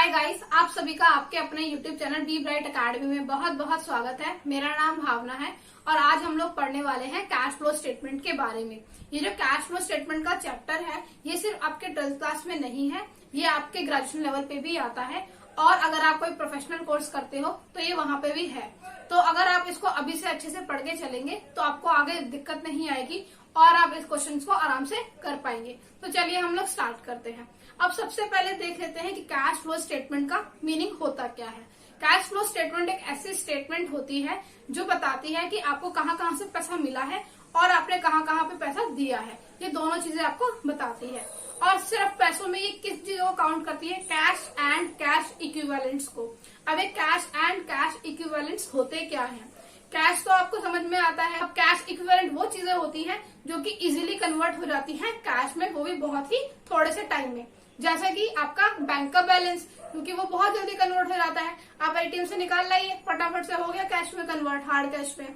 Hi guys, आप सभी का आपके अपने YouTube channel B bright academy में बहुत बहुत स्वागत है। मेरा नाम भावना है और आज हम लोग पढ़ने वाले हैं कैश फ्लो स्टेटमेंट के बारे में। ये जो कैश फ्लो स्टेटमेंट का चैप्टर है, ये सिर्फ आपके 12th क्लास में नहीं है, ये आपके ग्रेजुएशन लेवल पे भी आता है और अगर आप कोई प्रोफेशनल कोर्स करते हो तो ये वहां पे भी है। तो अगर आप इसको अभी से अच्छे से पढ़ के चलेंगे तो आपको आगे दिक्कत नहीं आएगी और आप इस क्वेश्चन को आराम से कर पाएंगे। तो चलिए हम लोग स्टार्ट करते हैं। अब सबसे पहले देख लेते हैं कि कैश फ्लो स्टेटमेंट का मीनिंग होता क्या है। कैश फ्लो स्टेटमेंट एक ऐसी स्टेटमेंट होती है जो बताती है कि आपको कहाँ कहाँ से पैसा मिला है और आपने कहाँ कहाँ पे पैसा दिया है। ये दोनों चीजें आपको बताती है। और सिर्फ पैसों में ये किस चीजों को काउंट करती है? कैश एंड कैश इक्विवेलेंट्स को। अब ये कैश एंड कैश इक्विवेलेंट्स होते क्या है? कैश तो आपको समझ में आता है। अब कैश इक्विवेलेंट वो चीजें होती हैं जो कि इजीली कन्वर्ट हो जाती हैं कैश में, वो भी बहुत ही थोड़े से टाइम में। जैसा कि आपका बैंक का बैलेंस, क्योंकि वो बहुत जल्दी कन्वर्ट हो जाता है। आप एटीएम से निकाल लाइए, फटाफट से हो गया कैश में कन्वर्ट, हार्ड कैश में।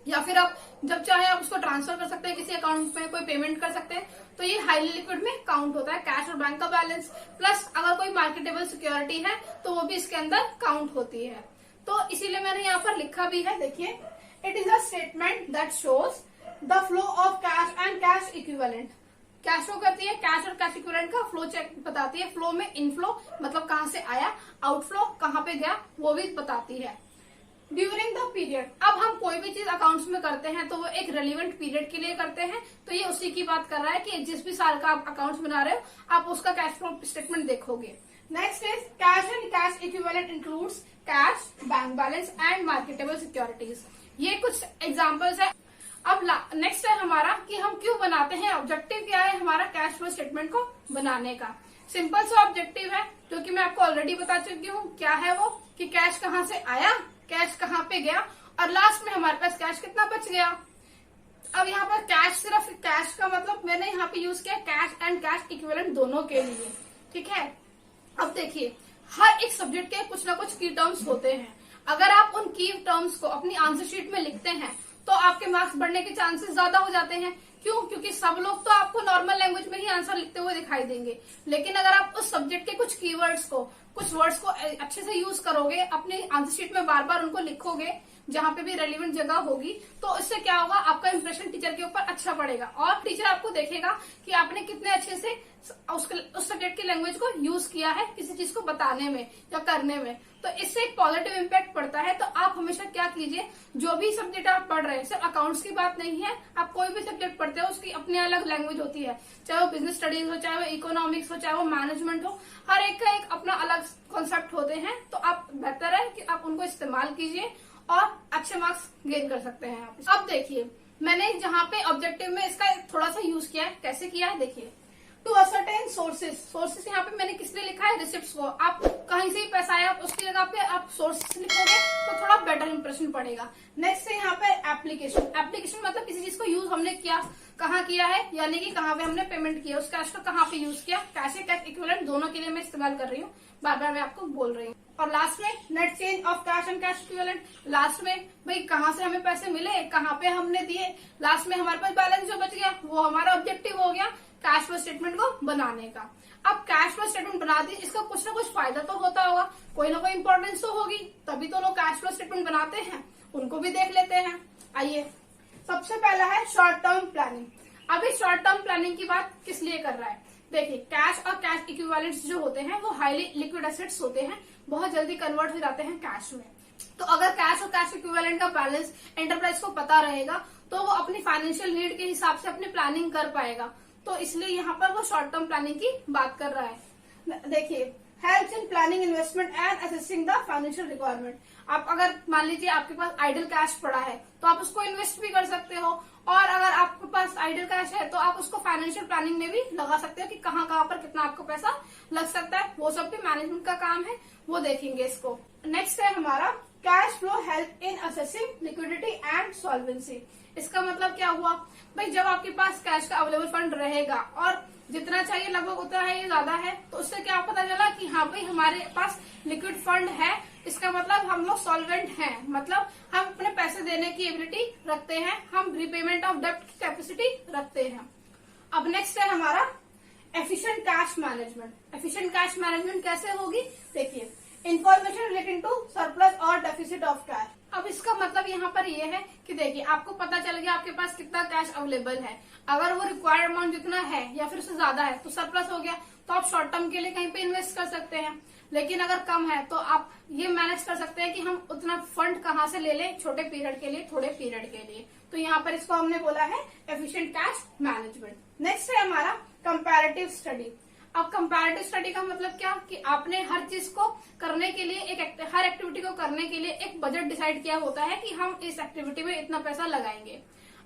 या फिर आप जब चाहे आप उसको ट्रांसफर कर सकते हैं, किसी अकाउंट में कोई पेमेंट कर सकते हैं। तो ये हाईली लिक्विड में काउंट होता है कैश और बैंक का बैलेंस। प्लस अगर कोई मार्केटेबल सिक्योरिटी है तो वो भी इसके अंदर काउंट होती है। तो इसीलिए मैंने यहाँ पर लिखा भी है, देखिए, it is a statement that shows the flow of cash and cash equivalent. क्या शो करती है? कैश और कैश इक्विवेलेंट का फ्लो चेक बताती है। फ्लो में इनफ्लो मतलब कहाँ से आया, आउटफ्लो कहाँ पे गया, वो भी बताती है। ड्यूरिंग द पीरियड, अब हम कोई भी चीज अकाउंट्स में करते हैं तो वो एक रेलिवेंट पीरियड के लिए करते हैं। तो ये उसी की बात कर रहा है कि जिस भी साल का आप अकाउंट्स बना रहे हो आप उसका कैश फ्लो स्टेटमेंट देखोगे। Next is cash and cash equivalent includes cash, bank balance and marketable securities. ये कुछ एग्जाम्पल्स है। अब नेक्स्ट है हमारा कि हम क्यों बनाते हैं, ऑब्जेक्टिव क्या है हमारा कैश फ्लो स्टेटमेंट को बनाने का। सिंपल सा ऑब्जेक्टिव है जो कि मैं आपको ऑलरेडी बता चुकी हूँ। क्या है वो? कि कैश कहाँ से आया, कैश कहाँ पे गया और लास्ट में हमारे पास कैश कितना बच गया। अब यहाँ पर कैश, सिर्फ कैश का मतलब मैंने यहाँ पे यूज किया कैश एंड कैश इक्विवेलेंट दोनों के लिए, ठीक है। अब देखिए, हर एक सब्जेक्ट के कुछ ना कुछ की टर्म्स होते हैं। अगर आप उन की टर्म्स को अपनी आंसर शीट में लिखते हैं तो आपके मार्क्स बढ़ने के चांसेस ज्यादा हो जाते हैं। क्यों? क्योंकि सब लोग तो आपको नॉर्मल लैंग्वेज में ही आंसर लिखते हुए दिखाई देंगे, लेकिन अगर आप उस सब्जेक्ट के कुछ कीवर्ड्स को, कुछ वर्ड्स को अच्छे से यूज करोगे, अपने आंसर शीट में बार बार उनको लिखोगे जहां पे भी रेलिवेंट जगह होगी, तो इससे क्या होगा, आपका इंप्रेशन टीचर के ऊपर अच्छा पड़ेगा और टीचर आपको देखेगा कि आपने कितने अच्छे से उस सब्जेक्ट की लैंग्वेज को यूज किया है किसी चीज को बताने में या करने में। तो इससे एक पॉजिटिव इम्पैक्ट पड़ता है। तो आप हमेशा क्या कीजिए, जो भी सब्जेक्ट आप पढ़ रहे हैं, सिर्फ अकाउंट्स की बात नहीं है, आप कोई भी सब्जेक्ट पढ़ते हो उसकी अपनी अलग लैंग्वेज होती है। चाहे वो बिजनेस स्टडीज हो, चाहे वो इकोनॉमिक्स हो, चाहे वो मैनेजमेंट हो, हर एक का एक अपना अलग कॉन्सेप्ट होते हैं। तो आप बेहतर है कि आप उनको इस्तेमाल कीजिए और अच्छे मार्क्स गेन कर सकते हैं आप। अब देखिए, मैंने जहाँ पे ऑब्जेक्टिव में इसका थोड़ा सा यूज किया है। कैसे किया है देखिए, टू असर्टेन सोर्सेज। सोर्सेज यहाँ पे मैंने किस लिए लिखा है? रिसिप्ट्स को। आप कहीं से भी पैसा आया उसकी जगह पे आप सोर्सेज लिखोगे तो थोड़ा बेटर इंप्रेशन पड़ेगा। नेक्स्ट है यहाँ पे एप्लीकेशन। एप्लीकेशन मतलब किसी चीज को यूज हमने किया, कहाँ किया है, यानी कि कहाँ पे हमने पेमेंट किया, उस कैश को कहाँ पे यूज किया। कैश कैश इक्विवेलेंट दोनों के लिए मैं इस्तेमाल कर रही हूँ, बार बार मैं आपको बोल रही हूँ। और लास्ट में net change of cash and cash equivalent. Last में भाई कहाँ से हमें पैसे मिले, कहाँ पे हमने दिए, लास्ट में हमारे पास बैलेंस जो बच गया वो हमारा ऑब्जेक्टिव हो गया कैश फ्लो स्टेटमेंट को बनाने का। अब कैश फ्लो स्टेटमेंट बना दी, इसका कुछ ना कुछ फायदा तो होता होगा, कोई ना कोई इंपॉर्टेंस तो होगी, तभी तो लोग कैश फ्लो स्टेटमेंट बनाते हैं। उनको भी देख लेते हैं। आइए, सबसे पहला है शॉर्ट टर्म प्लानिंग। अभी शॉर्ट टर्म प्लानिंग की बात किस लिए कर रहा है? देखिए, कैश और कैश इक्विवेलेंट्स जो होते हैं वो हाईली लिक्विड एसेट्स होते हैं, बहुत जल्दी कन्वर्ट हो जाते हैं कैश में। तो अगर कैश और कैश इक्विवेलेंट का बैलेंस एंटरप्राइज को पता रहेगा तो वो अपनी फाइनेंशियल नीड के हिसाब से अपनी प्लानिंग कर पाएगा। तो इसलिए यहाँ पर वो शॉर्ट टर्म प्लानिंग की बात कर रहा है। देखिए, helps in planning investment and assessing the financial requirement. आप अगर मान लीजिए आपके पास आइडल कैश पड़ा है तो आप उसको इन्वेस्ट भी कर सकते हो, और अगर आपके पास आइडल कैश है तो आप उसको फाइनेंशियल प्लानिंग में भी लगा सकते हो कि कहाँ कहाँ पर कितना आपको पैसा लग सकता है। वो सब भी मैनेजमेंट का काम है, वो देखेंगे इसको। नेक्स्ट है हमारा cash flow help in assessing liquidity and solvency. इसका मतलब क्या हुआ भाई, जब आपके पास कैश का अवेलेबल फंड रहेगा और जितना चाहिए लगभग उतना है, ये ज्यादा है, तो उससे क्या पता चला कि हाँ भाई हमारे पास लिक्विड फंड है। इसका मतलब हम लोग सॉल्वेंट हैं, मतलब हम अपने पैसे देने की एबिलिटी रखते हैं, हम रिपेमेंट ऑफ डेब्ट की कैपेसिटी रखते हैं। अब नेक्स्ट है हमारा efficient cash management. Efficient cash management कैसे होगी, देखिए, इंफॉर्मेशन रिलेटिंग टू सरप्लस और डेफिसिट ऑफ कैश। अब इसका मतलब यहाँ पर ये है कि देखिए, आपको पता चल गया आपके पास कितना कैश अवेलेबल है। अगर वो रिक्वायर्ड अमाउंट जितना है या फिर उससे ज्यादा है तो सरप्लस हो गया, तो आप शॉर्ट टर्म के लिए कहीं पे इन्वेस्ट कर सकते हैं। लेकिन अगर कम है तो आप ये मैनेज कर सकते हैं कि हम उतना फंड कहाँ से ले लें, छोटे पीरियड के लिए, थोड़े पीरियड के लिए। तो यहाँ पर इसको हमने बोला है एफिशिएंट कैश मैनेजमेंट। नेक्स्ट है हमारा कंपैरेटिव स्टडी। अब कंपैरेटिव स्टडी का मतलब क्या, कि आपने हर चीज को करने के लिए हर एक्टिविटी को करने के लिए एक बजट डिसाइड किया होता है कि हम इस एक्टिविटी में इतना पैसा लगाएंगे।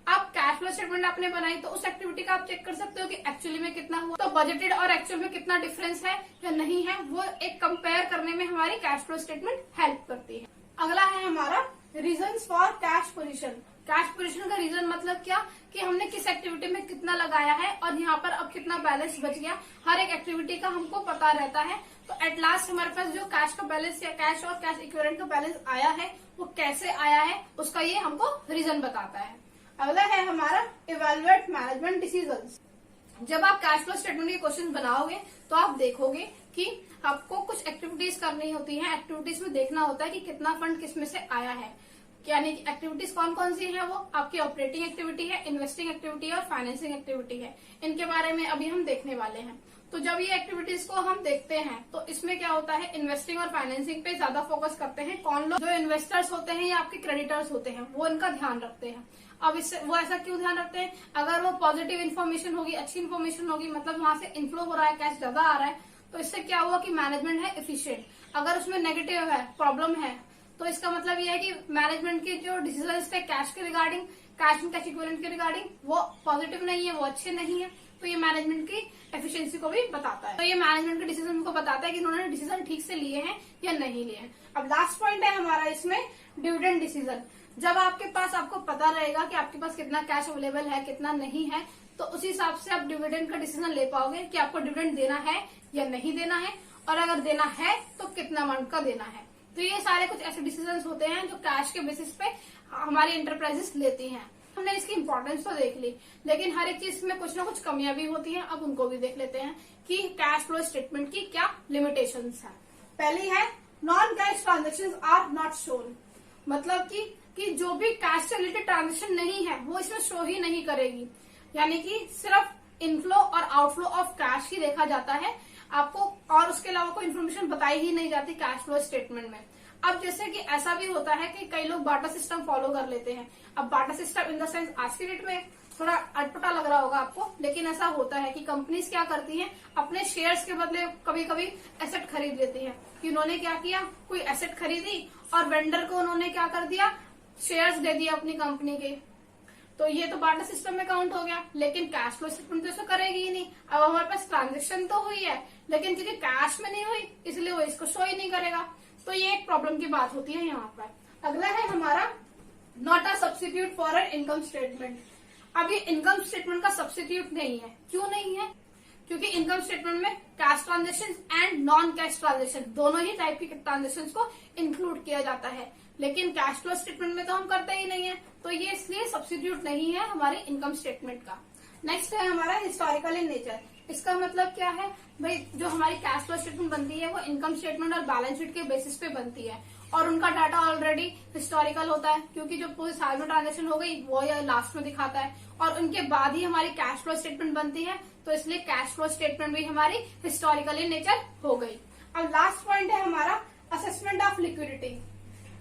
अब कैश फ्लो स्टेटमेंट आपने बनाई तो उस एक्टिविटी का आप चेक कर सकते हो कि एक्चुअली में कितना हुआ, तो बजटेड और एक्चुअल में कितना डिफरेंस है या नहीं है, वो एक कंपेयर करने में हमारी कैश फ्लो स्टेटमेंट हेल्प करती है। अगला है हमारा reasons for cash position. Cash position का रीजन मतलब क्या, कि हमने किस एक्टिविटी में कितना लगाया है और यहाँ पर अब कितना बैलेंस बच गया, हर एक एक्टिविटी का हमको पता रहता है। तो एट लास्ट हमारे पास जो कैश का बैलेंस या कैश और कैश इक्विवेलेंट का बैलेंस आया है वो कैसे आया है, उसका ये हमको रीजन बताता है। अगला है हमारा इवेलुएट मैनेजमेंट डिसीजंस। जब आप कैश फ्लो स्टेटमेंट के क्वेश्चन बनाओगे तो आप देखोगे कि आपको कुछ एक्टिविटीज करनी होती हैं। एक्टिविटीज में देखना होता है कि कितना फंड किस में से आया है, यानी कि एक्टिविटीज कौन कौन सी है, वो आपकी ऑपरेटिंग एक्टिविटी है, इन्वेस्टिंग एक्टिविटी है और फाइनेंसिंग एक्टिविटी है। इनके बारे में अभी हम देखने वाले हैं। तो जब ये एक्टिविटीज को हम देखते हैं तो इसमें क्या होता है, इन्वेस्टिंग और फाइनेंसिंग पे ज्यादा फोकस करते हैं कौन लोग, जो इन्वेस्टर्स होते हैं या आपके क्रेडिटर्स होते हैं, वो इनका ध्यान रखते हैं। अब इससे वो ऐसा क्यों ध्यान रखते हैं, अगर वो पॉजिटिव इन्फॉर्मेशन होगी, अच्छी इन्फॉर्मेशन होगी, मतलब वहां से इनफ्लो हो रहा है, कैश ज्यादा आ रहा है, तो इससे क्या हुआ कि मैनेजमेंट है एफिशिएंट। अगर उसमें नेगेटिव है, प्रॉब्लम है, तो इसका मतलब ये है कि मैनेजमेंट के जो डिसीजंस थे कैश के regarding, cash and cash equivalent के रिगार्डिंग, वो पॉजिटिव नहीं है, वो अच्छे नहीं है। तो ये मैनेजमेंट की एफिशिएंसी को भी बताता है। तो ये मैनेजमेंट के डिसीजन को बताता है कि उन्होंने डिसीजन ठीक से लिए हैं या नहीं लिए हैं। अब लास्ट पॉइंट है हमारा इसमें डिविडेंड डिसीजन। जब आपके पास आपको पता रहेगा कि आपके पास कितना कैश अवेलेबल है, कितना नहीं है, तो उस हिसाब से आप डिविडेंड का डिसीजन ले पाओगे कि आपको डिविडेंड देना है या नहीं देना है, और अगर देना है तो कितना अमाउंट का देना है। तो ये सारे कुछ ऐसे डिसीजंस होते हैं जो कैश के बेसिस पे हमारी एंटरप्राइजेस लेती हैं। हमने इसकी इंपॉर्टेंस तो देख ली, लेकिन हर एक चीज में कुछ ना कुछ कमियां भी होती हैं। अब उनको भी देख लेते हैं कि कैश फ्लो स्टेटमेंट की क्या लिमिटेशंस है। पहली है non cash transactions are not shown. मतलब कि जो भी कैश से रिलेटेड ट्रांजेक्शन नहीं है वो इसमें शो ही नहीं करेगी, यानी कि सिर्फ इनफ्लो और आउटफ्लो ऑफ कैश ही देखा जाता है आपको, और उसके अलावा कोई इन्फॉर्मेशन बताई ही नहीं जाती कैश फ्लो स्टेटमेंट में। अब जैसे कि ऐसा भी होता है कि कई लोग बाटा सिस्टम फॉलो कर लेते हैं। अब बाटा सिस्टम इन द सेंस आज की डेट में थोड़ा अटपटा लग रहा होगा आपको, लेकिन ऐसा होता है कि कंपनीज क्या करती हैं, अपने शेयर्स के बदले कभी कभी एसेट खरीद लेती हैं। कि उन्होंने क्या किया, कोई एसेट खरीदी और वेंडर को उन्होंने क्या कर दिया, शेयर्स दे दिया अपनी कंपनी के। तो ये तो बाटा सिस्टम में काउंट हो गया, लेकिन कैश फ्लो स्टेटमेंट तो इसको करेगी ही नहीं। अब हमारे पास ट्रांजेक्शन तो हुई है, लेकिन क्योंकि कैश में नहीं हुई इसलिए वो इसको शो ही नहीं करेगा। तो ये एक प्रॉब्लम की बात होती है यहाँ पर। अगला है हमारा not a substitute for an income statement. अब ये इनकम स्टेटमेंट का सब्स्टिट्यूट नहीं है। क्यों नहीं है, क्योंकि इनकम स्टेटमेंट में cash transaction and non cash transaction दोनों ही टाइप की ट्रांजेक्शन को इंक्लूड किया जाता है, लेकिन कैश फ्लो स्टेटमेंट में तो हम करते ही नहीं है, तो ये इसलिए सब्स्टिट्यूट नहीं है हमारे इनकम स्टेटमेंट का। नेक्स्ट है हमारा हिस्टोरिकल इन नेचर। इसका मतलब क्या है भाई, जो हमारी कैश फ्लो स्टेटमेंट बनती है वो इनकम स्टेटमेंट और बैलेंस शीट के बेसिस पे बनती है, और उनका डाटा ऑलरेडी हिस्टोरिकल होता है, क्योंकि जो पूरे साल में ट्रांजेक्शन हो गई वो या लास्ट में दिखाता है, और उनके बाद ही हमारी कैश फ्लो स्टेटमेंट बनती है। तो इसलिए कैश फ्लो स्टेटमेंट भी हमारी हिस्टोरिकल इन नेचर हो गई। अब लास्ट पॉइंट है हमारा assessment of liquidity.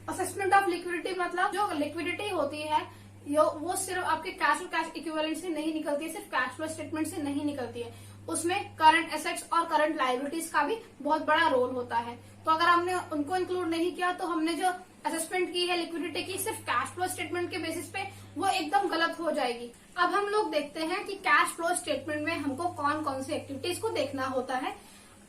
Assessment of liquidity मतलब जो लिक्विडिटी होती है वो सिर्फ आपके कैश और कैश इक्विवेलेंट से नहीं निकलती है, सिर्फ कैश फ्लो स्टेटमेंट से नहीं निकलती है, उसमें करंट एसेट्स और करंट लायबिलिटीज का भी बहुत बड़ा रोल होता है। तो अगर हमने उनको इंक्लूड नहीं किया तो हमने जो असेसमेंट की है लिक्विडिटी की सिर्फ कैश फ्लो स्टेटमेंट के बेसिस पे, वो एकदम गलत हो जाएगी। अब हम लोग देखते हैं कि कैश फ्लो स्टेटमेंट में हमको कौन कौन सी एक्टिविटीज को देखना होता है।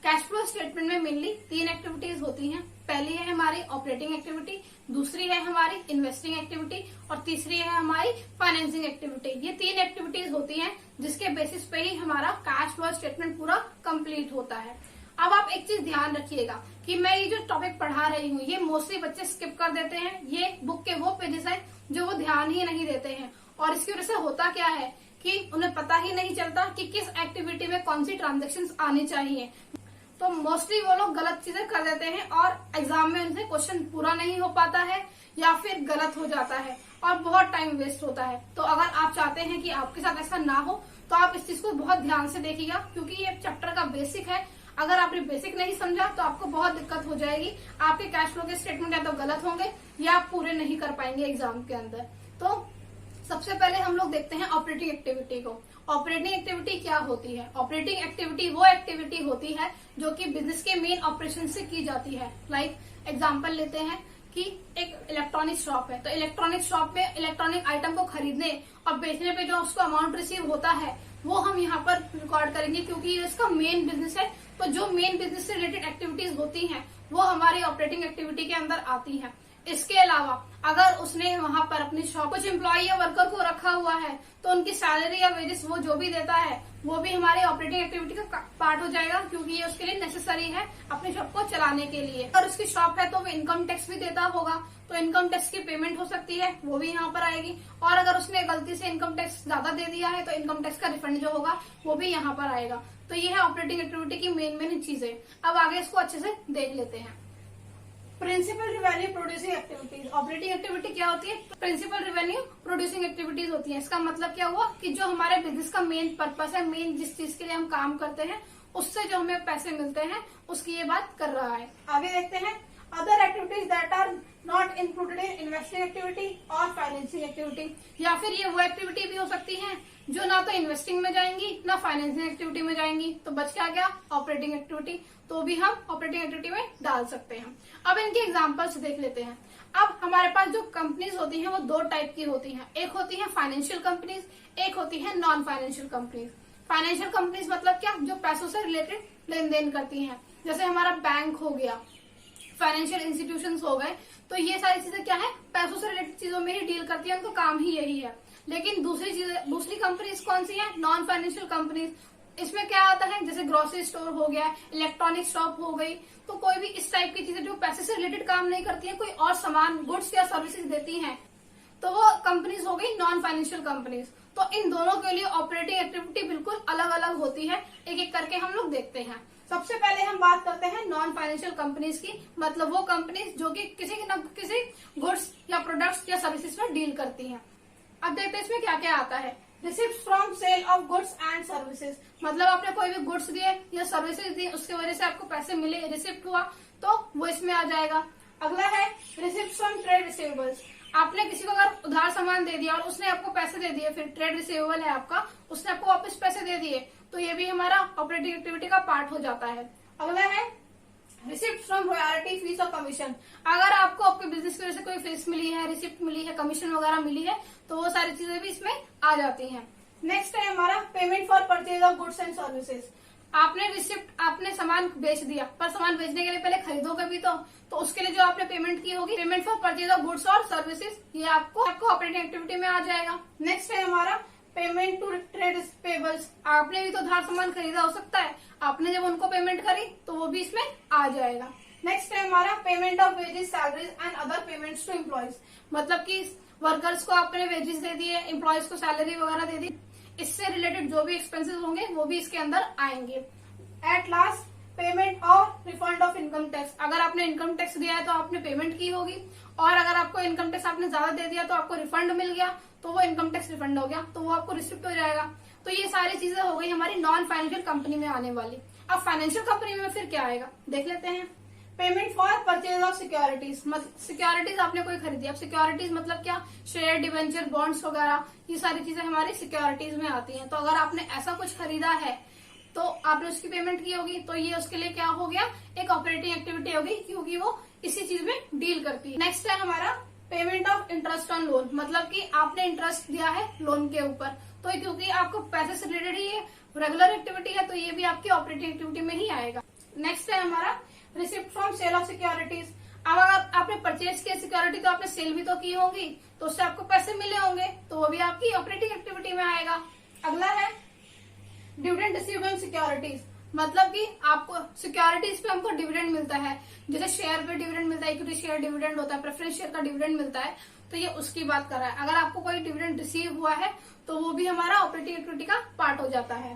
कैश फ्लो स्टेटमेंट में मेनली 3 एक्टिविटीज होती हैं। पहली है हमारी ऑपरेटिंग एक्टिविटी, दूसरी है हमारी इन्वेस्टिंग एक्टिविटी और तीसरी है हमारी फाइनेंसिंग एक्टिविटी। ये 3 एक्टिविटीज होती हैं जिसके बेसिस पे ही हमारा कैश फ्लो स्टेटमेंट पूरा कंप्लीट होता है। अब आप एक चीज ध्यान रखिएगा कि मैं ये जो टॉपिक पढ़ा रही हूँ ये मोस्टली बच्चे स्किप कर देते हैं। ये बुक के वो पेजेस हैं जो वो ध्यान ही नहीं देते हैं, और इसकी वजह से होता क्या है कि उन्हें पता ही नहीं चलता कि किस एक्टिविटी में कौन सी ट्रांजेक्शन आनी चाहिए। तो मोस्टली वो लोग गलत चीजें कर देते हैं और एग्जाम में उनसे क्वेश्चन पूरा नहीं हो पाता है या फिर गलत हो जाता है और बहुत टाइम वेस्ट होता है। तो अगर आप चाहते हैं कि आपके साथ ऐसा ना हो तो आप इस चीज को बहुत ध्यान से देखिएगा, क्योंकि ये चैप्टर का बेसिक है। अगर आपने बेसिक नहीं समझा तो आपको बहुत दिक्कत हो जाएगी। आपके कैश फ्लो के स्टेटमेंट या तो गलत होंगे या आप पूरे नहीं कर पाएंगे एग्जाम के अंदर। तो सबसे पहले हम लोग देखते हैं ऑपरेटिंग एक्टिविटी को। ऑपरेटिंग एक्टिविटी क्या होती है? ऑपरेटिंग एक्टिविटी वो एक्टिविटी होती है जो कि बिजनेस के मेन ऑपरेशन से की जाती है। लाइक एग्जांपल लेते हैं कि एक इलेक्ट्रॉनिक शॉप है, तो इलेक्ट्रॉनिक शॉप में इलेक्ट्रॉनिक आइटम को खरीदने और बेचने पे जो उसको अमाउंट रिसीव होता है वो हम यहाँ पर रिकॉर्ड करेंगे, क्योंकि ये इसका मेन बिजनेस है। तो जो मेन बिजनेस से रिलेटेड एक्टिविटीज होती हैं वो हमारी ऑपरेटिंग एक्टिविटी के अंदर आती है। इसके अलावा अगर उसने वहां पर अपनी शॉप कुछ एम्प्लॉय या वर्कर को रखा हुआ है तो उनकी सैलरी या वेजेस वो जो भी देता है वो भी हमारी ऑपरेटिंग एक्टिविटी का पार्ट हो जाएगा, क्योंकि ये उसके लिए नेसेसरी है अपनी शॉप को चलाने के लिए। अगर उसकी शॉप है तो वो इनकम टैक्स भी देता होगा, तो इनकम टैक्स की पेमेंट हो सकती है, वो भी यहाँ पर आएगी। और अगर उसने गलती से इनकम टैक्स ज्यादा दे दिया है तो इनकम टैक्स का रिफंड जो होगा वो भी यहाँ पर आएगा। तो ये है ऑपरेटिंग एक्टिविटी की मेन चीजें। अब आगे इसको अच्छे से देख लेते हैं। Principal revenue producing activities. Operating activity क्या होती है? प्रिंसिपल रिवेन्यू प्रोड्यूसिंग एक्टिविटीज होती है। इसका मतलब क्या हुआ कि जो हमारे बिजनेस का मेन पर्पस है, मेन जिस चीज के लिए हम काम करते हैं उससे जो हमें पैसे मिलते हैं उसकी ये बात कर रहा है। आगे देखते हैं other activities that are not included in investing activity और फाइनेंसिंग एक्टिविटी। या फिर ये वो एक्टिविटी भी हो सकती है जो ना तो इन्वेस्टिंग में जाएंगी ना फाइनेंसिंग एक्टिविटी में जाएंगी। तो बच क्या गया? Operating activity. तो भी हम ऑपरेटिंग एक्टिविटी में डाल सकते हैं। अब इनके एग्जांपल्स देख लेते हैं। अब हमारे पास जो कंपनीज होती हैं वो दो टाइप की होती हैं। एक होती है फाइनेंशियल कंपनीज, एक होती है non financial companies. Financial companies मतलब क्या? जो पैसों से रिलेटेड लेन देन करती हैं। जैसे हमारा बैंक हो गया, फाइनेंशियल इंस्टीट्यूशंस हो गए, तो ये सारी चीजें क्या है? पैसों से रिलेटेड चीजों में ही डील करती है, उनका काम ही यही है। लेकिन दूसरी कंपनीज कौन सी है? Non financial companies. इसमें क्या आता है? जैसे ग्रोसरी स्टोर हो गया, इलेक्ट्रॉनिक शॉप हो गई, तो कोई भी इस टाइप की चीजें जो पैसे से रिलेटेड काम नहीं करती है, कोई और सामान गुड्स या सर्विसेज देती हैं, तो वो कंपनीज हो गई नॉन फाइनेंशियल कंपनीज। तो इन दोनों के लिए ऑपरेटिंग एक्टिविटी बिल्कुल अलग अलग होती है। एक एक करके हम लोग देखते हैं। सबसे पहले हम बात करते हैं नॉन फाइनेंशियल कंपनीज की, मतलब वो कंपनीज जो कि किसी न किसी गुड्स या प्रोडक्ट्स या सर्विसेज में डील करती हैं। अब देखते हैं इसमें क्या क्या आता है। Receipt from sale of goods and services, मतलब आपने कोई भी गुड्स दिए या सर्विसेज दी, उसकी वजह से आपको पैसे मिले, रिसिप्ट हुआ, तो वो इसमें आ जाएगा। अगला है रिसिप्ट फ्रॉम ट्रेड रिसीवेबल्स। आपने किसी को अगर उधार सामान दे दिया और उसने आपको पैसे दे दिए, फिर ट्रेड रिसीवेबल है आपका, उसने आपको वापस पैसे दे दिए, तो ये भी हमारा ऑपरेटिंग एक्टिविटी का पार्ट हो जाता है। अगला है रिसिप्ट फ्रॉम रॉयल्टी, फीस और कमीशन। अगर आपको आपके बिजनेस की वजह से कोई फीस मिली है, रिसिप्ट मिली है, कमीशन वगैरह मिली है, तो वो सारी चीजें भी इसमें आ जाती हैं। नेक्स्ट है हमारा payment for purchase of goods and services. आपने रिसिप्ट, आपने सामान बेच दिया, पर सामान बेचने के लिए पहले खरीदोगे भी तो उसके लिए जो आपने पेमेंट की होगी, payment for purchase of goods और सर्विसेज, ये आपको ऑपरेटिंग एक्टिविटी में आ जाएगा। नेक्स्ट है हमारा पेमेंट टू ट्रेड पेबल्स। आपने भी तो उधार सामान खरीदा हो सकता है, आपने जब उनको पेमेंट करी तो वो भी इसमें आ जाएगा। नेक्स्ट है हमारा payment of wages, salaries and other payments to employees, मतलब कि वर्कर्स को आपने वेजेस दे दिए, एम्प्लॉयज को सैलरी वगैरह दे दी, इससे रिलेटेड जो भी एक्सपेंसेस होंगे वो भी इसके अंदर आएंगे। एट लास्ट पेमेंट और रिफंड ऑफ इनकम टैक्स। अगर आपने इनकम टैक्स दिया है तो आपने पेमेंट की होगी, और अगर आपको इनकम टैक्स आपने ज्यादा दे दिया तो आपको रिफंड मिल गया, तो वो इनकम टैक्स रिफंड हो गया, तो वो आपको रिसिप्ट हो जाएगा। तो ये सारी चीजें हो गई हमारी नॉन फाइनेंशियल कंपनी में आने वाली। अब फाइनेंशियल कंपनी में फिर क्या आएगा देख लेते हैं। Payment for purchase of securities, securities आपने कोई खरीदी। अब सिक्योरिटीज मतलब क्या? शेयर, डिवेंचर, बॉन्ड्स वगैरह, ये सारी चीजें हमारी सिक्योरिटीज में आती हैं। तो अगर आपने ऐसा कुछ खरीदा है तो आपने उसकी पेमेंट की होगी, तो ये उसके लिए क्या हो गया? एक ऑपरेटिंग एक्टिविटी होगी, क्योंकि वो इसी चीज में डील करती है। नेक्स्ट है हमारा payment of interest on loan, मतलब कि आपने इंटरेस्ट दिया है लोन के ऊपर, तो क्योंकि आपको पैसे से रिलेटेड ही रेगुलर एक्टिविटी है, तो ये भी आपकी ऑपरेटिंग एक्टिविटी में ही आएगा। नेक्स्ट है हमारा receipt from sale of securities. अब अगर आपने परचेज किया सिक्योरिटी तो आपने सेल भी तो की होगी, तो उससे आपको पैसे मिले होंगे, तो वो भी आपकी ऑपरेटिंग एक्टिविटी में आएगा। अगला है डिविडेंड रिसीव्ड ऑन सिक्योरिटीज। मतलब कि आपको सिक्योरिटीज पे हमको डिविडेंड मिलता है, जैसे शेयर पे डिविडेंड मिलता है, इक्विटी शेयर डिविडेंड होता है, प्रेफरेंस शेयर का डिविडेंड मिलता है, तो ये उसकी बात कर रहा है। अगर आपको कोई डिविडेंड रिसीव हुआ है तो वो भी हमारा ऑपरेटिंग एक्टिविटी का पार्ट हो जाता है।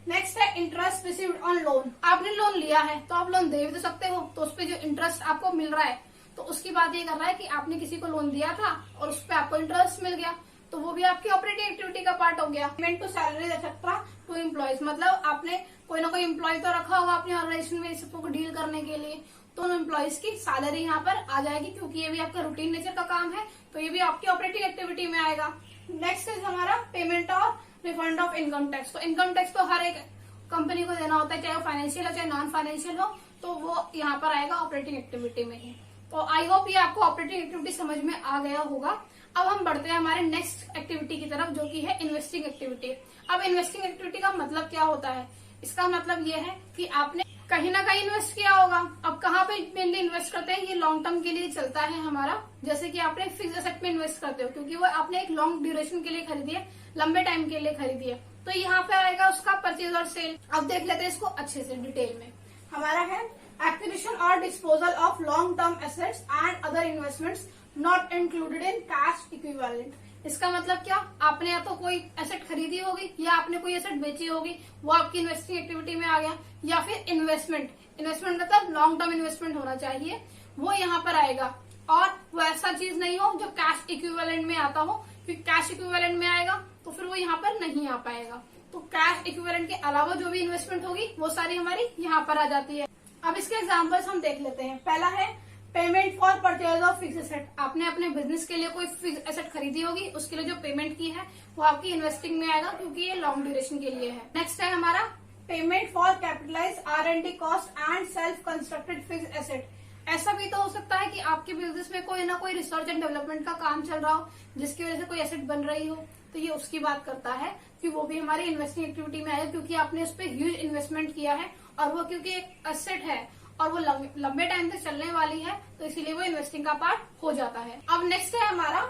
नेक्स्ट है इंटरेस्ट रिसीव्ड ऑन लोन। आपने लोन लिया है तो आप लोन दे भी तो सकते हो, तो उस पर जो इंटरेस्ट आपको मिल रहा है तो उसकी बात ये कर रहा है कि आपने किसी को लोन दिया था और उस पर आपको इंटरेस्ट मिल गया, तो वो भी आपकी ऑपरेटिंग एक्टिविटी का पार्ट हो गया। Payment to salary etcetera to employees, मतलब आपने कोई ना कोई एम्प्लॉय तो रखा होगा अपनी ऑर्गेनाइजेशन में सबको डील करने के लिए, तो उन एम्प्लॉयज की सैलरी यहाँ पर आ जाएगी, क्योंकि ये भी आपका रूटीन नेचर का काम है, तो ये भी आपकी ऑपरेटिंग एक्टिविटी में आएगा। नेक्स्ट इज हमारा पेमेंट और रिफंड ऑफ इनकम टैक्स। तो इनकम टैक्स तो हर एक कंपनी को देना होता है, चाहे वो फाइनेंशियल हो चाहे नॉन फाइनेंशियल हो, तो वो यहाँ पर आएगा ऑपरेटिंग एक्टिविटी में ही। तो आई होप ये आपको ऑपरेटिंग एक्टिविटी समझ में आ गया होगा। अब हम बढ़ते हैं हमारे नेक्स्ट एक्टिविटी की तरफ, जो कि है इन्वेस्टिंग एक्टिविटी। अब इन्वेस्टिंग एक्टिविटी का मतलब क्या होता है? इसका मतलब ये है कि आपने कहीं ना कहीं इन्वेस्ट किया होगा। अब कहाँ पे मेनली इन्वेस्ट करते हैं? ये लॉन्ग टर्म के लिए चलता है हमारा, जैसे कि आपने फिक्स एसेट में इन्वेस्ट करते हो, क्योंकि वो आपने एक लॉन्ग ड्यूरेशन के लिए खरीदी है, लंबे टाइम के लिए खरीदी है, तो यहाँ पे आएगा उसका परचेज और सेल। अब देख लेते हैं इसको अच्छे से डिटेल में। हमारा है एक्विजिशन और disposal of long term assets and other investments not included in cash equivalent. इसका मतलब क्या? आपने या तो कोई एसेट खरीदी होगी या आपने कोई एसेट बेची होगी, वो आपकी इन्वेस्टिंग एक्टिविटी में आ गया, या फिर इन्वेस्टमेंट मतलब लॉन्ग टर्म इन्वेस्टमेंट होना चाहिए, वो यहाँ पर आएगा। और वो ऐसा चीज नहीं हो जो कैश इक्विवेलेंट में आता हो, क्योंकि कैश इक्विवेलेंट में आएगा तो फिर वो यहाँ पर नहीं आ पाएगा। तो कैश इक्विवेलेंट के अलावा जो भी इन्वेस्टमेंट होगी वो सारी हमारी यहाँ पर आ जाती है। अब इसके एग्जाम्पल्स हम देख लेते हैं। पहला है payment for purchase of fix asset. आपने अपने बिजनेस के लिए कोई फिक्स एसेट खरीदी होगी, उसके लिए जो पेमेंट की है वो आपकी इन्वेस्टिंग में आएगा, क्योंकि ये लॉन्ग ड्यूरेशन के लिए है। नेक्स्ट है हमारा payment for capitalize R&D cost and self constructed fix asset. ऐसा भी तो हो सकता है कि आपके बिजनेस में कोई ना कोई रिसर्च एंड डेवलपमेंट का काम चल रहा हो, जिसकी वजह से कोई एसेट बन रही हो, तो ये उसकी बात करता है कि वो भी हमारी इन्वेस्टिंग एक्टिविटी में आएगा, क्योंकि आपने उस पर ह्यूज इन्वेस्टमेंट किया है और वो क्योंकि एक एसेट है और वो लंबे टाइम तक चलने वाली है, तो इसीलिए वो इन्वेस्टिंग का पार्ट हो जाता है। अब नेक्स्ट है हमारा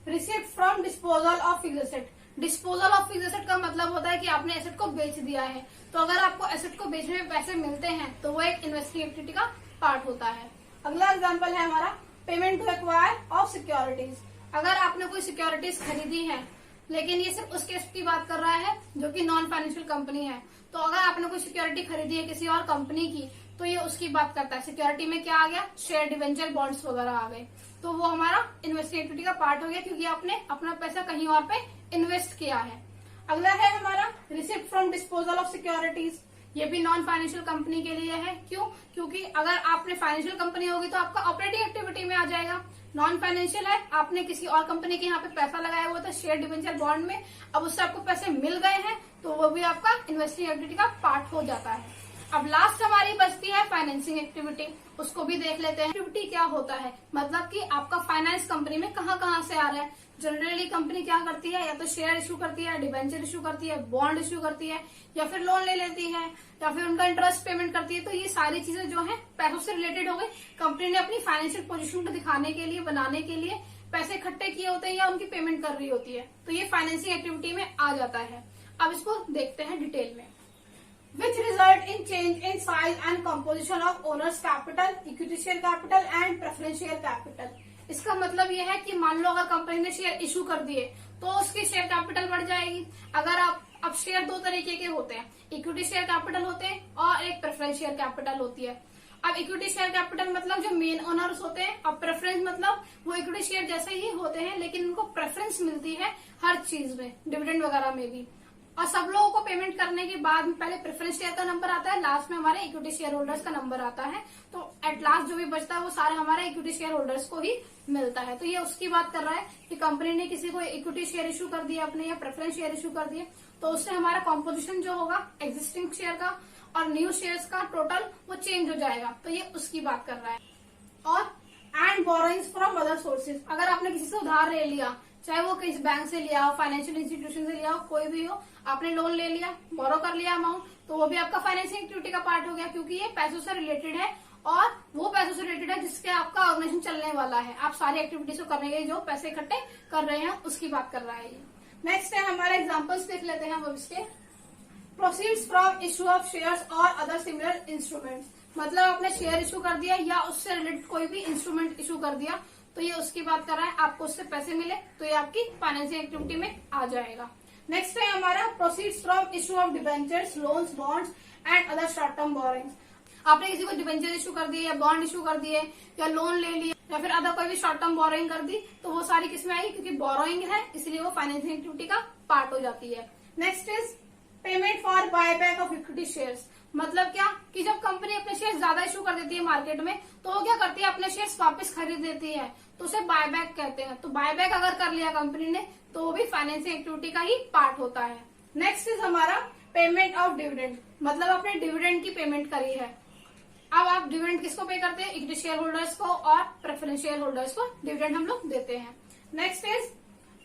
receipt from disposal of fix asset. Disposal of fix asset का मतलब होता है कि आपने एसेट को बेच दिया है, तो अगर आपको एसेट को बेचने में पैसे मिलते हैं तो वो एक इन्वेस्टिंग एक्टिविटी का पार्ट होता है। अगला एग्जाम्पल है हमारा payment to acquire of securities. अगर आपने कोई सिक्योरिटीज खरीदी है, लेकिन ये सिर्फ उस केस की बात कर रहा है जो कि नॉन फाइनेंशियल कंपनी है, तो अगर आपने कोई सिक्योरिटी खरीदी है किसी और कंपनी की, तो ये उसकी बात करता है। सिक्योरिटी में क्या आ गया? शेयर, डिवेंचर, बॉन्ड्स वगैरह आ गए, तो वो हमारा इन्वेस्टिंग एक्टिविटी का पार्ट हो गया, क्योंकि आपने अपना पैसा कहीं और पे इन्वेस्ट किया है। अगला है हमारा receipt from disposal of securities. ये भी नॉन फाइनेंशियल कंपनी के लिए है। क्यों? क्योंकि अगर आपने फाइनेंशियल कंपनी होगी तो आपका ऑपरेटिंग एक्टिविटी में आ जाएगा। नॉन फाइनेंशियल है, आपने किसी और कंपनी के यहाँ पे पैसा लगाया हुआ था शेयर, डिवेंचर, बॉन्ड में, अब उससे आपको पैसे मिल गए हैं, तो वो भी आपका इन्वेस्टिंग एक्टिविटी का पार्ट हो जाता है। अब लास्ट हमारी बचती है फाइनेंसिंग एक्टिविटी, उसको भी देख लेते हैं। एक्टिविटी क्या होता है? मतलब कि आपका फाइनेंस कंपनी में कहाँ से आ रहा है। जनरली कंपनी क्या करती है? या तो शेयर इशू करती है, डिवेंचर इशू करती है, बॉन्ड इशू करती है, या फिर लोन ले लेती है, या फिर उनका इंटरेस्ट पेमेंट करती है। तो ये सारी चीजें जो है पैसों से रिलेटेड हो गई। कंपनी ने अपनी फाइनेंशियल पोजीशन को दिखाने के लिए, बनाने के लिए पैसे इकट्ठे किए होते हैं या उनकी पेमेंट कर रही होती है, तो ये फाइनेंसिंग एक्टिविटी में आ जाता है। अब इसको देखते हैं डिटेल में। Which result in change in size and composition of owners capital, equity share capital and preference share capital। इसका मतलब यह है कि मान लो अगर कंपनी ने शेयर इशू कर दिए तो उसकी शेयर कैपिटल बढ़ जाएगी। अगर आप अब शेयर दो तरीके के होते हैं, इक्विटी शेयर कैपिटल होते हैं और एक प्रेफरेंस शेयर कैपिटल होती है। अब इक्विटी शेयर कैपिटल मतलब जो मेन ओनर्स होते हैं, अब प्रेफरेंस मतलब वो इक्विटी शेयर जैसे ही होते हैं लेकिन उनको प्रेफरेंस मिलती है हर चीज में, डिविडेंड वगैरह में भी। और सब लोगों को पेमेंट करने के बाद में पहले प्रेफरेंस शेयर का नंबर आता है, लास्ट में हमारे इक्विटी शेयर होल्डर्स का नंबर आता है। तो एट लास्ट जो भी बचता है वो सारे हमारे इक्विटी शेयर होल्डर्स को ही मिलता है। तो ये उसकी बात कर रहा है कि कंपनी ने किसी को इक्विटी शेयर इशू कर दिया अपने, या प्रेफरेंस शेयर इशू कर दिए, तो उससे हमारा कॉम्पोजिशन जो होगा एग्जिस्टिंग शेयर का और न्यू शेयर्स का टोटल वो चेंज हो जाएगा। तो ये उसकी बात कर रहा है। और and borrowings from other sources. अगर आपने किसी से उधार ले लिया, चाहे वो किस बैंक से लिया हो, फाइनेंशियल इंस्टीट्यूशन से लिया हो, कोई भी हो, आपने लोन ले लिया, बोरो कर लिया अमाउंट, तो वो भी आपका फाइनेंसिंग एक्टिविटी का पार्ट हो गया, क्योंकि ये पैसों से रिलेटेड है और वो पैसों से रिलेटेड है जिसके आपका ऑर्गेनाइजेशन चलने वाला है। आप सारी एक्टिविटीज को करने के जो पैसे इकट्ठे कर रहे हैं उसकी बात कर रहा है ये। नेक्स्ट है हमारे एग्जाम्पल्स देख लेते हैं अब इसके। Proceeds from issue of shares और अदर सिमिलर इंस्ट्रूमेंट्स, मतलब आपने शेयर इशू कर दिया या उससे रिलेटेड कोई भी इंस्ट्रूमेंट इशू कर दिया तो ये उसकी बात कर रहा है, आपको उससे पैसे मिले तो ये आपकी फाइनेंसिंग एक्टिविटी में आ जाएगा। नेक्स्ट है हमारा proceeds from issue of debentures, loans, bonds and other short term borrowings. आपने किसी को डिबेंचर इशू कर दिए या बॉन्ड इशू कर दिए या लोन ले लिए या फिर अदर कोई भी शॉर्ट टर्म बोरोइंग कर दी तो वो सारी किसमें आएगी, क्योंकि बोरोइंग है इसलिए वो फाइनेंसिंग एक्टिविटी का पार्ट हो जाती है। Next is payment for buyback of equity shares, मतलब क्या कि जब कंपनी अपने शेयर ज्यादा इशू कर देती है मार्केट में तो वो क्या करती है, अपने शेयर वापस खरीद देती है, तो उसे बायबैक कहते हैं। तो बायबैक अगर कर लिया कंपनी ने तो वो भी फाइनेंसिंग एक्टिविटी का ही पार्ट होता है। नेक्स्ट इज हमारा पेमेंट ऑफ डिविडेंड, मतलब आपने डिविडेंड की पेमेंट करी है। अब आप डिविडेंड किसको पे करते हैं, इक्विटी शेयर होल्डर्स को और प्रेफरेंस शेयर होल्डर्स को डिविडेंड हम लोग देते हैं। Next is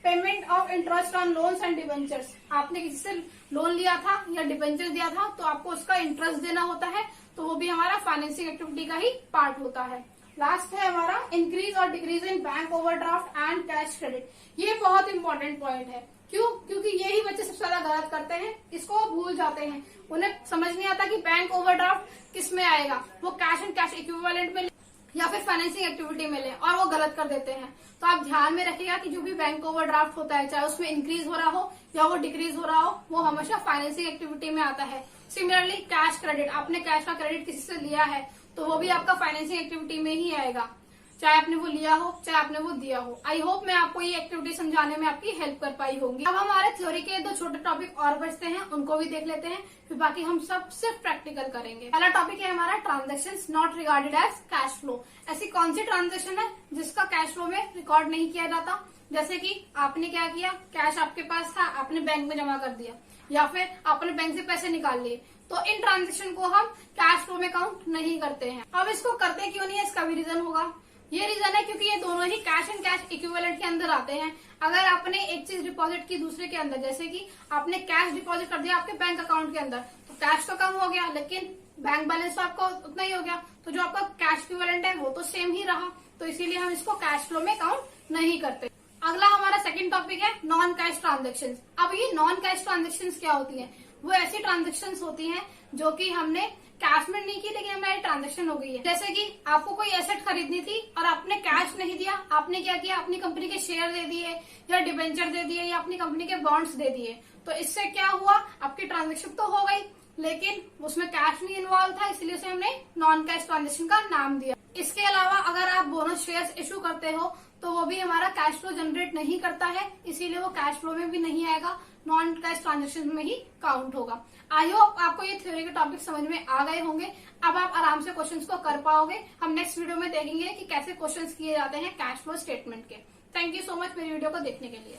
payment of interest on loans and debentures, आपने किसी से लोन लिया था या डिबेंचर दिया था तो आपको उसका इंटरेस्ट देना होता है, तो वो भी हमारा फाइनेंसिंग एक्टिविटी का ही पार्ट होता है। लास्ट है हमारा इंक्रीज और decrease in bank overdraft and cash credit. ये बहुत इंपॉर्टेंट पॉइंट है, क्यों, क्योंकि यही बच्चे सबसे ज्यादा गलत करते हैं, इसको भूल जाते हैं, उन्हें समझ नहीं आता कि बैंक ओवरड्राफ्ट किस में आएगा, वो कैश एंड कैश इक्विवेलेंट में या फिर फाइनेंसिंग एक्टिविटी में ले और वो गलत कर देते हैं। तो आप ध्यान में रखिएगा कि जो भी बैंक ओवरड्राफ्ट होता है चाहे उसमें इंक्रीज हो रहा हो या वो डिक्रीज हो रहा हो वो हमेशा फाइनेंसिंग एक्टिविटी में आता है। सिमिलरली कैश क्रेडिट, आपने कैश का क्रेडिट किसी से लिया है तो वो भी आपका फाइनेंसिंग एक्टिविटी में ही आएगा, चाहे आपने वो लिया हो चाहे आपने वो दिया हो। आई होप मैं आपको ये एक्टिविटी समझाने में आपकी हेल्प कर पाई होंगी। अब हमारे थ्योरी के 2 छोटे टॉपिक और बचते हैं, उनको भी देख लेते हैं, फिर बाकी हम सब सिर्फ प्रैक्टिकल करेंगे। पहला टॉपिक है हमारा transactions not regarded as cash flow. ऐसी कौन सी ट्रांजेक्शन है जिसका कैश फ्लो में रिकॉर्ड नहीं किया जाता, जैसे कि आपने क्या किया, कैश आपके पास था, आपने बैंक में जमा कर दिया या फिर आपने बैंक से पैसे निकाल लिए, तो इन ट्रांजेक्शन को हम कैश फ्लो में काउंट नहीं करते हैं। अब इसको करते क्यों नहीं है, इसका भी रीजन होगा। ये रीजन है क्योंकि ये दोनों ही कैश एंड कैश इक्विवेलेंट के अंदर आते हैं। अगर आपने एक चीज डिपॉजिट की दूसरे के अंदर, जैसे कि आपने कैश डिपॉजिट कर दिया आपके बैंक अकाउंट के अंदर, तो कैश तो कम हो गया लेकिन बैंक बैलेंस तो आपका उतना ही हो गया, तो जो आपका कैश इक्विवेलेंट है वो तो सेम ही रहा, तो इसीलिए हम इसको कैश फ्लो में काउंट नहीं करते। अगला हमारा सेकंड टॉपिक है नॉन कैश ट्रांजेक्शन्स। अब ये नॉन कैश ट्रांजेक्शन्स क्या होती हैं, वो ऐसी ट्रांजेक्शन्स होती हैं जो कि हमने कैश में नहीं की लेकिन हमारी ट्रांजेक्शन हो गई है। जैसे कि आपको कोई एसेट खरीदनी थी और आपने कैश नहीं दिया, आपने क्या किया, अपनी कंपनी के शेयर दे दिए या डिबेंचर दे दिए या अपनी कंपनी के बॉन्ड्स दे दिए, तो इससे क्या हुआ, आपकी ट्रांजेक्शन तो हो गई लेकिन उसमें कैश नहीं इन्वॉल्व था, इसलिए उसे हमने नॉन कैश ट्रांजेक्शन का नाम दिया। इसके अलावा अगर आप बोनस शेयर्स इशू करते हो तो वो भी हमारा कैश फ्लो जनरेट नहीं करता है, इसीलिए वो कैश फ्लो में भी नहीं आएगा, नॉन कैश ट्रांजेक्शन में ही काउंट होगा। आई होप आपको ये थ्योरी के टॉपिक समझ में आ गए होंगे। अब आप आराम से क्वेश्चंस को कर पाओगे। हम नेक्स्ट वीडियो में देखेंगे कि कैसे क्वेश्चंस किए जाते हैं कैश फ्लो स्टेटमेंट के। थैंक यू सो मच मेरी वीडियो को देखने के लिए।